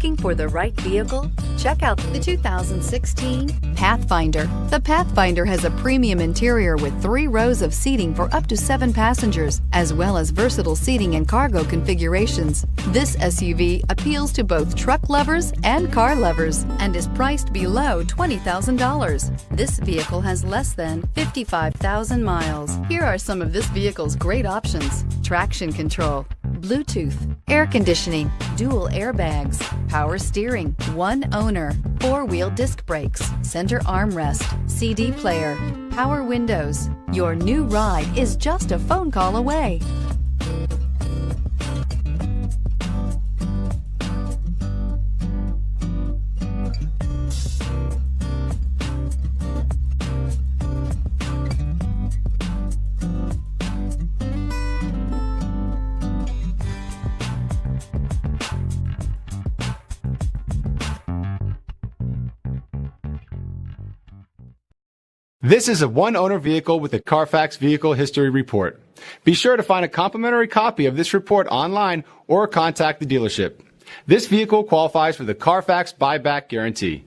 Looking for the right vehicle? Check out the 2016 Pathfinder. The Pathfinder has a premium interior with 3 rows of seating for up to 7 passengers, as well as versatile seating and cargo configurations. This SUV appeals to both truck lovers and car lovers and is priced below $20,000. This vehicle has less than 55,000 miles. Here are some of this vehicle's great options: traction control, Bluetooth, air conditioning, dual airbags, power steering, one owner, 4-wheel disc brakes, center armrest, CD player, power windows. Your new ride is just a phone call away. This is a one-owner vehicle with a Carfax Vehicle History Report. Be sure to find a complimentary copy of this report online or contact the dealership. This vehicle qualifies for the Carfax Buyback Guarantee.